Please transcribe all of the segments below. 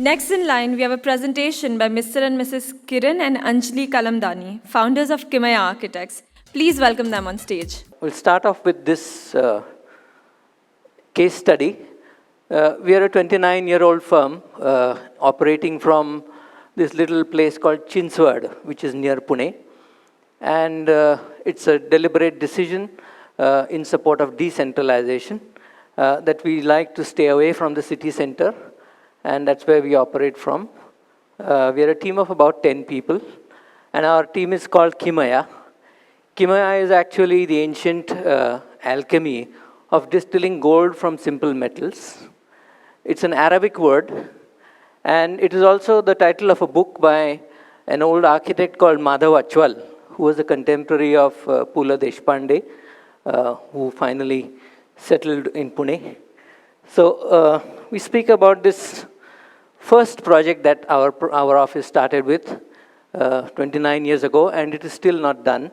Next in line, we have a presentation by Mr. and Mrs. Kiran and Anjali Kalamdani, founders of Kimaya Architects. Please welcome them on stage. We'll start off with this case study. We are a 29-year-old firm operating from this little place called Chinswad, which is near Pune. And it's a deliberate decision in support of decentralization that we like to stay away from the city center. And that's where we operate from. We are a team of about 10 people. And our team is called Kimaya. Kimaya is actually the ancient alchemy of distilling gold from simple metals. It's an Arabic word, and it is also the title of a book by an old architect called Madhav Achwal, who was a contemporary of Phule Deshpande, who finally settled in Pune. So we speak about this first project that our office started with 29 years ago, and it is still not done.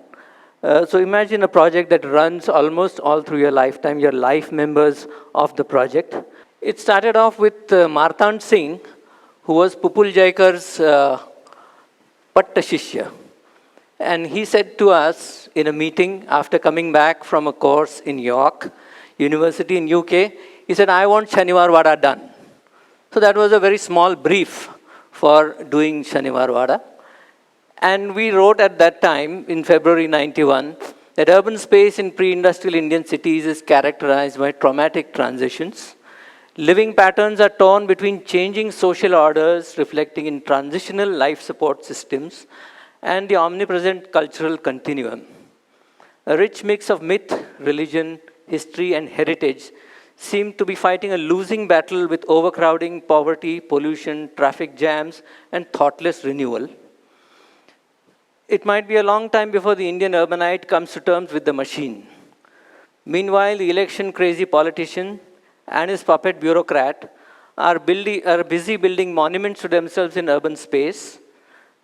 So imagine a project that runs almost all through your lifetime, your life members of the project. It started off with Marthand Singh, who was Pupul Jaikar's Patta Shishya. And he said to us in a meeting after coming back from a course in York University in UK, he said, I want Shaniwarwada done. So that was a very small brief for doing Shaniwarwada. And we wrote at that time, in February 91, that urban space in pre-industrial Indian cities is characterized by traumatic transitions. Living patterns are torn between changing social orders, reflecting in transitional life support systems, and the omnipresent cultural continuum. A rich mix of myth, religion, history, and heritage seem to be fighting a losing battle with overcrowding, poverty, pollution, traffic jams, and thoughtless renewal. It might be a long time before the Indian urbanite comes to terms with the machine. Meanwhile, the election-crazy politician and his puppet bureaucrat are busy building monuments to themselves in urban space.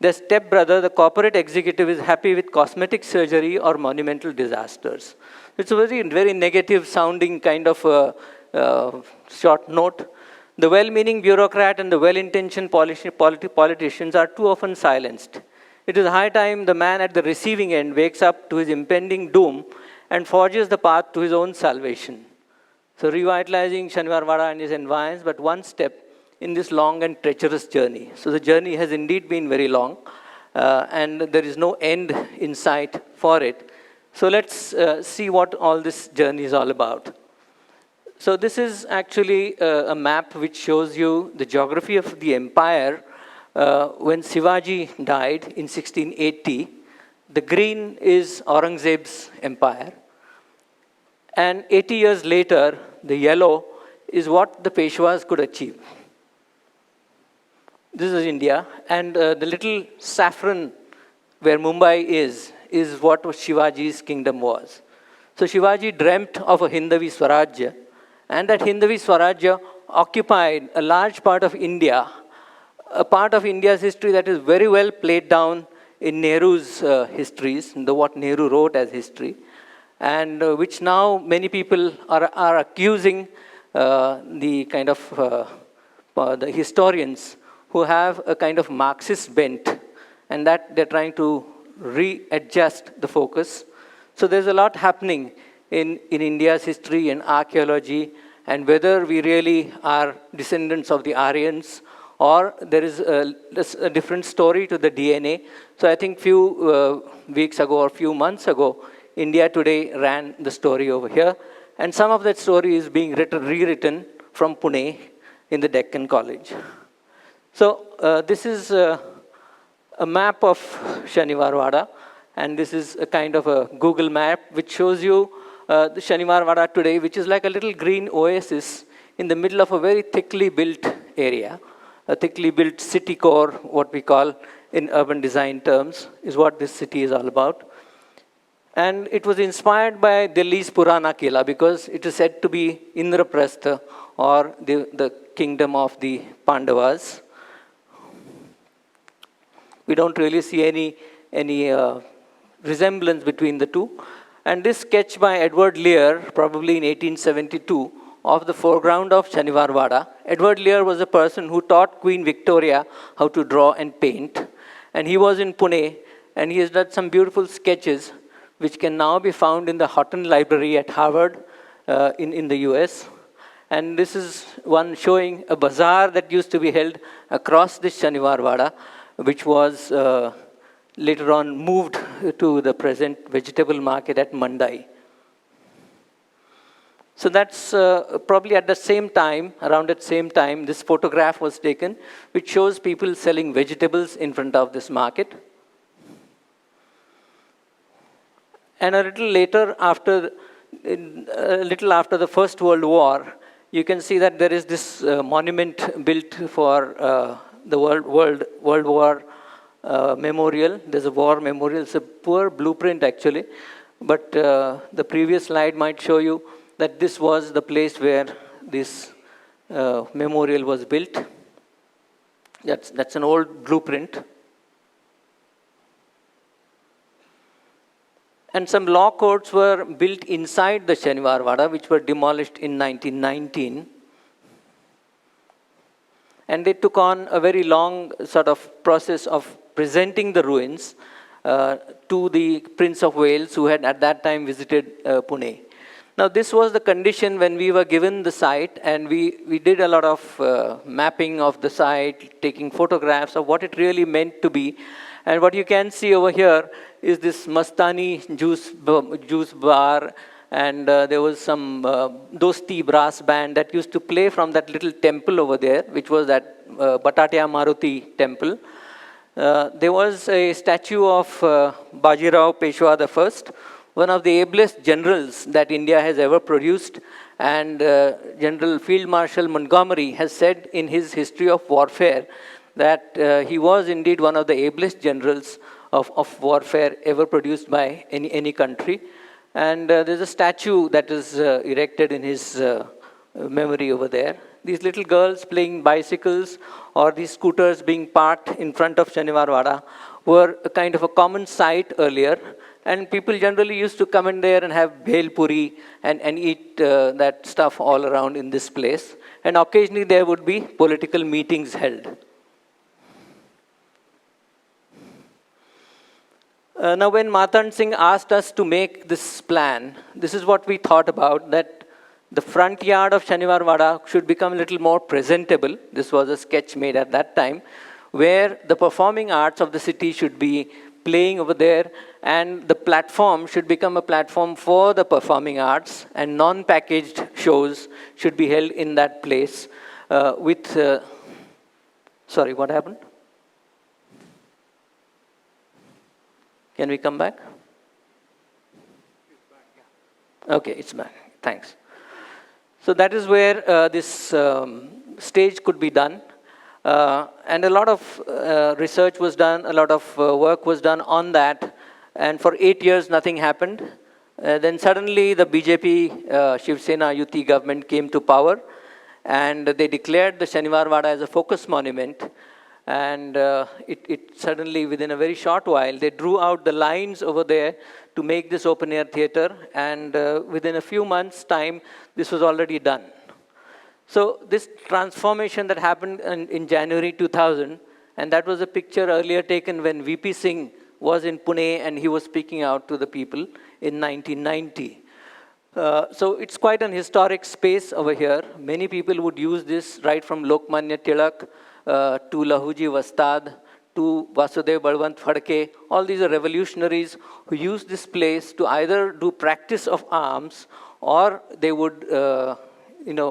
Their stepbrother, the corporate executive, is happy with cosmetic surgery or monumental disasters. It's a very, very negative sounding kind of short note. The well-meaning bureaucrat and the well-intentioned politicians are too often silenced. It is high time the man at the receiving end wakes up to his impending doom and forges the path to his own salvation. So revitalizing Shaniwarwada and his environs, but one step in this long and treacherous journey. So the journey has indeed been very long, and there is no end in sight for it. So let's see what all this journey is all about. So this is actually a map which shows you the geography of the empire when Shivaji died in 1680. The green is Aurangzeb's empire. And 80 years later, the yellow is what the Peshwas could achieve. This is India, and the little saffron where Mumbai is what Shivaji's kingdom was. So Shivaji dreamt of a Hindavi Swarajya, and that Hindavi Swarajya occupied a large part of India, a part of India's history that is very well played down in Nehru's histories, what Nehru wrote as history, and which now many people are accusing the kind of the historians who have a kind of Marxist bent, and that they're trying to readjust the focus. So there's a lot happening in India's history and archaeology, and whether we really are descendants of the Aryans or there is a different story to the DNA. So I think few weeks ago or few months ago, India Today ran the story over here, and some of that story is being rewritten from Pune in the Deccan College. So this is a map of Shaniwarwada, and this is a kind of a Google map which shows you the Shaniwarwada today, which is like a little green oasis in the middle of a very thickly built area. A thickly built city core, what we call in urban design terms, is what this city is all about. And it was inspired by Delhi's Purana Kila because it is said to be Indraprastha, or the kingdom of the Pandavas. We don't really see any resemblance between the two. And this sketch by Edward Lear, probably in 1872, of the foreground of Shaniwarwada. Edward Lear was a person who taught Queen Victoria how to draw and paint. And he was in Pune, and he has done some beautiful sketches, which can now be found in the Houghton Library at Harvard in the US. And this is one showing a bazaar that used to be held across this Shaniwarwada, which was later on moved to the present vegetable market at Mandai. So that's probably at the same time, around that same time, this photograph was taken, which shows people selling vegetables in front of this market. And a little later, a little after the First World War, you can see that there is this monument built for the World War memorial. There's a war memorial. It's a poor blueprint, actually. But the previous slide might show you that this was the place where this memorial was built. That's an old blueprint. And some law courts were built inside the Shaniwarwada, which were demolished in 1919. And they took on a very long sort of process of presenting the ruins to the Prince of Wales, who had at that time visited Pune. Now, this was the condition when we were given the site, and we did a lot of mapping of the site, taking photographs of what it really meant to be. And what you can see over here is this Mastani juice bar, and there was some Dosti brass band that used to play from that little temple over there, which was that Batatya Maruti temple. There was a statue of Bajirao Peshwa I, one of the ablest generals that India has ever produced. And General Field Marshal Montgomery has said in his history of warfare that he was indeed one of the ablest generals of warfare ever produced by any country. And there's a statue that is erected in his memory over there. These little girls playing bicycles or these scooters being parked in front of Shaniwarwada were a kind of a common sight earlier. And people generally used to come in there and have bhel puri and eat that stuff all around in this place. And occasionally there would be political meetings held. Now, when Matan Singh asked us to make this plan, this is what we thought about, that the front yard of Shaniwarwada should become a little more presentable. This was a sketch made at that time, where the performing arts of the city should be playing over there, and the platform should become a platform for the performing arts, and non-packaged shows should be held in that place sorry, what happened? Can we come back? Okay, it's back. Thanks. So that is where this stage could be done. And a lot of research was done, a lot of work was done on that. And for 8 years, nothing happened. Then suddenly the BJP Shiv Sena Yuti government came to power, and they declared the Shaniwarwada as a focus monument. And it suddenly, within a very short while, they drew out the lines over there to make this open-air theater. And within a few months' time, this was already done. So this transformation that happened in January 2000, and that was a picture earlier taken when VP Singh was in Pune and he was speaking out to the people in 1990. So it's quite an historic space over here. Many people would use this right from Lokmanya Tilak to Lahuji Vastad, to Vasudev Balwant Phadke. All these are revolutionaries who used this place to either do practice of arms, or they would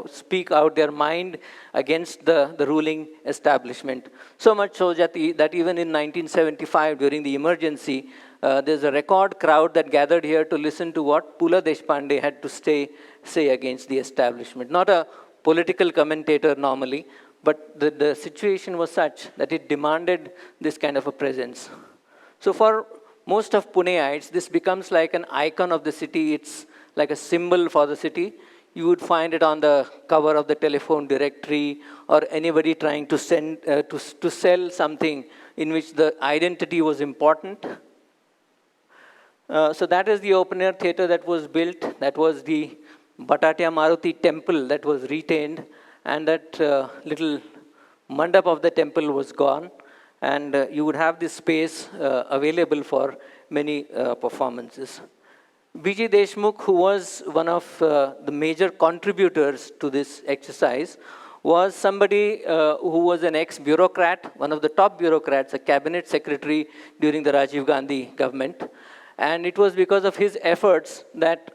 speak out their mind against the ruling establishment. So much so that even in 1975, during the emergency, there's a record crowd that gathered here to listen to what Pula Deshpande had to say against the establishment. Not a political commentator normally, but the situation was such that it demanded this kind of a presence. So for most of Puneites, this becomes like an icon of the city. It's like a symbol for the city. You would find it on the cover of the telephone directory, or anybody trying to sell something in which the identity was important. So that is the open-air theater that was built. That was the Bhatatya Maruti temple that was retained, and that little mandap of the temple was gone, and you would have this space available for many performances. B.G. Deshmukh, who was one of the major contributors to this exercise, was somebody who was an ex-bureaucrat, one of the top bureaucrats, a cabinet secretary during the Rajiv Gandhi government. And it was because of his efforts that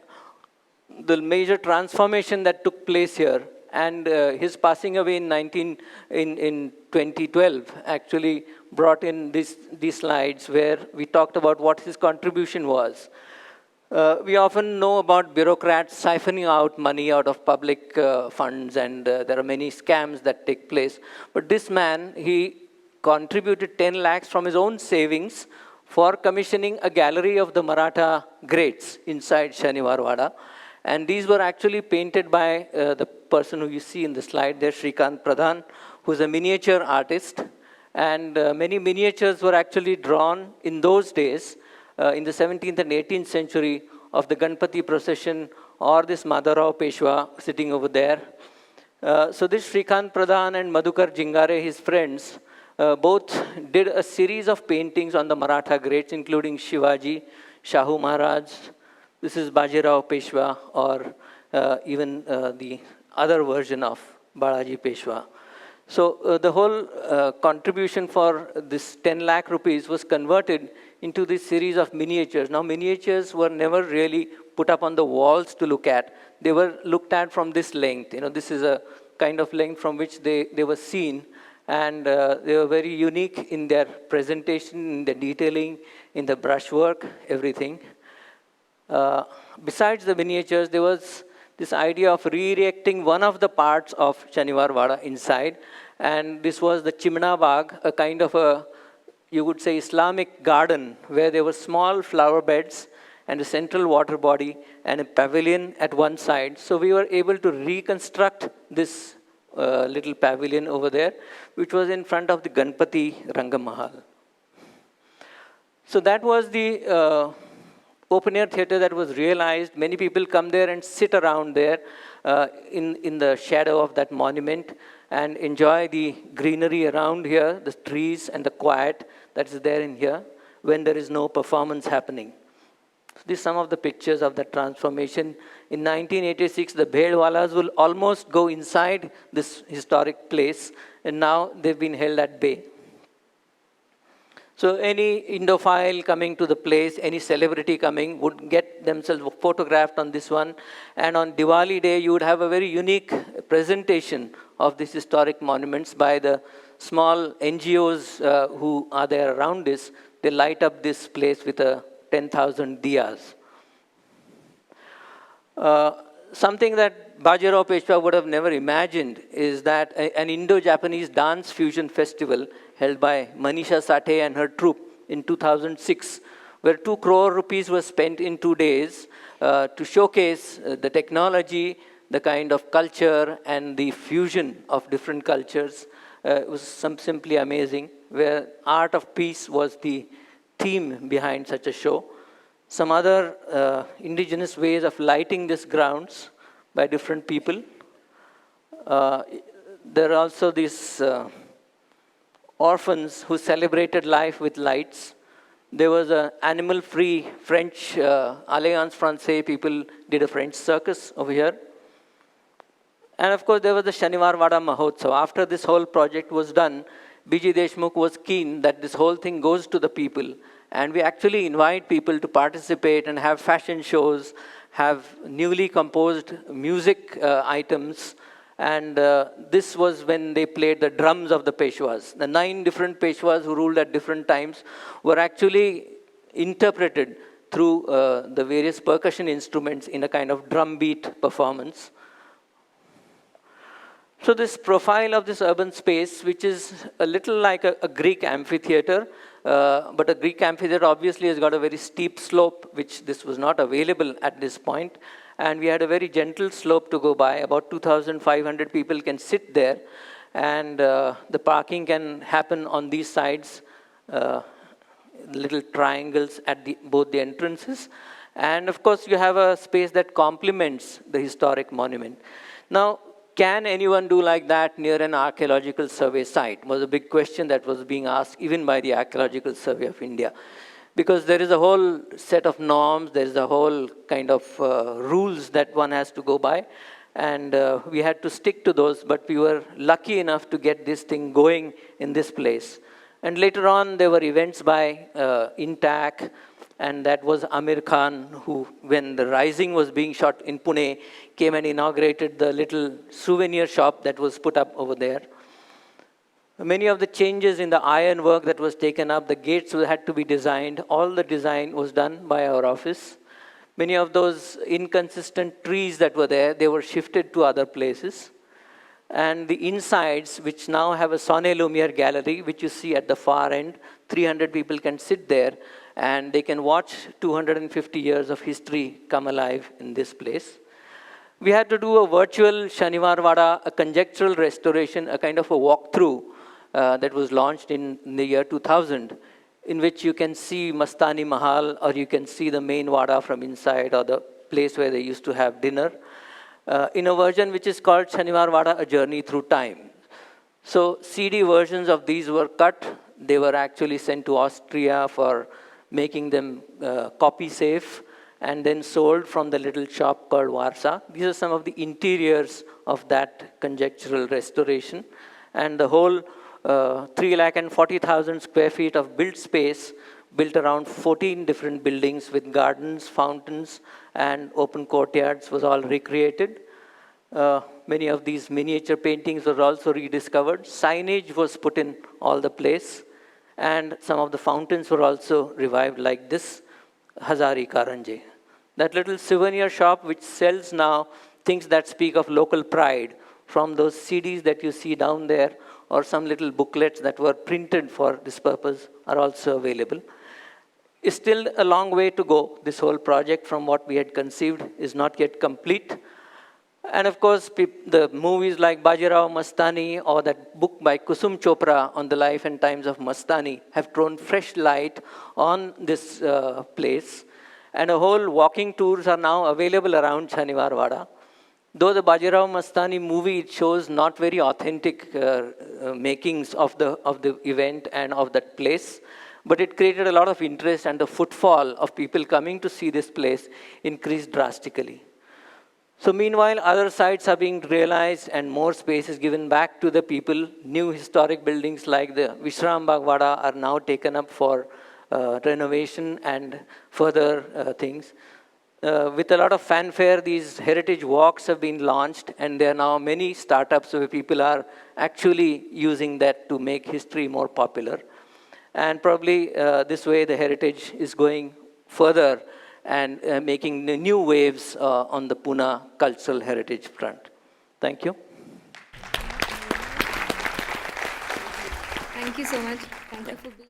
the major transformation that took place here, and his passing away in 2012 actually brought in these slides where we talked about what his contribution was. We often know about bureaucrats siphoning out money out of public funds, and there are many scams that take place. But this man, he contributed 10 lakhs from his own savings for commissioning a gallery of the Maratha greats inside Shaniwarwada. And these were actually painted by the person who you see in the slide there, Shrikant Pradhan, who's a miniature artist. And many miniatures were actually drawn in those days, in the 17th and 18th century, of the Ganpati procession or this Madharao Peshwa sitting over there. So this Shrikant Pradhan and Madhukar Jingare, his friends, both did a series of paintings on the Maratha greats, including Shivaji, Shahu Maharaj. This is Bajirao Peshwa, or even the other version of Balaji Peshwa. So the whole contribution for this 10 lakh rupees was converted into this series of miniatures. Now, miniatures were never really put up on the walls to look at. They were looked at from this length. You know, this is a kind of length from which they were seen. And they were very unique in their presentation, in the detailing, in the brushwork, everything. Besides the miniatures, there was this idea of re-erecting one of the parts of Shaniwarwada inside. And this was the Chimna Bagh, a kind of a, you would say, Islamic garden, where there were small flower beds and a central water body and a pavilion at one side. So we were able to reconstruct this little pavilion over there, which was in front of the Ganpati Rangamahal. So that was the open-air theatre that was realized. Many people come there and sit around there in the shadow of that monument and enjoy the greenery around here, the trees and the quiet that is there in here when there is no performance happening. So these are some of the pictures of that transformation. In 1986, the Bhelwalas will almost go inside this historic place, and now they've been held at bay. So any Indophile coming to the place, any celebrity coming, would get themselves photographed on this one. And on Diwali day, you would have a very unique presentation of these historic monuments by the small NGOs who are there around this. They light up this place with 10,000 diyas. Something that Bajirao Peshwa would have never imagined is that an Indo-Japanese dance fusion festival held by Manisha Sathe and her troupe in 2006, where 2 crore rupees was spent in 2 days to showcase the technology, the kind of culture, and the fusion of different cultures. It was simply amazing, where art of peace was the theme behind such a show. Some other indigenous ways of lighting these grounds by different people. There are also these orphans who celebrated life with lights. There was an animal-free French Alliance Française, people did a French circus over here. And of course, there was the Shaniwarwada Mahotsav. After this whole project was done, B.G. Deshmukh was keen that this whole thing goes to the people. And we actually invite people to participate and have fashion shows, have newly composed music items. And this was when they played the drums of the Peshwas. The 9 different Peshwas who ruled at different times were actually interpreted through the various percussion instruments in a kind of drum beat performance. So this profile of this urban space, which is a little like a Greek amphitheater, but a Greek amphitheater obviously has got a very steep slope, which this was not available at this point. And we had a very gentle slope to go by. About 2,500 people can sit there. And the parking can happen on these sides, little triangles at both the entrances. And of course, you have a space that complements the historic monument. Now, can anyone do like that near an archaeological survey site? Was a big question that was being asked even by the Archaeological Survey of India. Because there is a whole set of norms, there is a whole kind of rules that one has to go by. And we had to stick to those, but we were lucky enough to get this thing going in this place. And later on, there were events by Intac, and that was Amir Khan, who, when The Rising was being shot in Pune, came and inaugurated the little souvenir shop that was put up over there. Many of the changes in the ironwork that was taken up, the gates had to be designed. All the design was done by our office. Many of those inconsistent trees that were there, they were shifted to other places. And the insides, which now have a Sonne Lumiere gallery, which you see at the far end, 300 people can sit there, and they can watch 250 years of history come alive in this place. We had to do a virtual Shaniwarwada, a conjectural restoration, a kind of a walkthrough that was launched in the year 2000, in which you can see Mastani Mahal, or you can see the main Wada from inside, or the place where they used to have dinner, in a version which is called Shaniwarwada, A Journey Through Time. So CD versions of these were cut. They were actually sent to Austria for making them copy safe, and then sold from the little shop called Warsaw. These are some of the interiors of that conjectural restoration. And the whole 340,000 square feet of built space, built around 14 different buildings with gardens, fountains, and open courtyards, was all recreated. Many of these miniature paintings were also rediscovered. Signage was put in all the place. And some of the fountains were also revived, like this Hazari Karanje. That little souvenir shop which sells now things that speak of local pride, from those CDs that you see down there, or some little booklets that were printed for this purpose, are also available. It's still a long way to go. This whole project, from what we had conceived, is not yet complete. And of course, the movies like Bajirao Mastani, or that book by Kusum Chopra on the life and times of Mastani, have thrown fresh light on this place. And a whole walking tours are now available around Shaniwarwada. Though the Bajirao Mastani movie, it shows not very authentic makings of the event and of that place, but it created a lot of interest, and the footfall of people coming to see this place increased drastically. So meanwhile, other sites are being realized and more space is given back to the people. New historic buildings like the Vishrambagwada are now taken up for renovation and further things. With a lot of fanfare, these heritage walks have been launched, and there are now many startups where people are actually using that to make history more popular. And probably this way the heritage is going further and making new waves on the Pune cultural heritage front. Thank you. Thank you so much. Thank you for being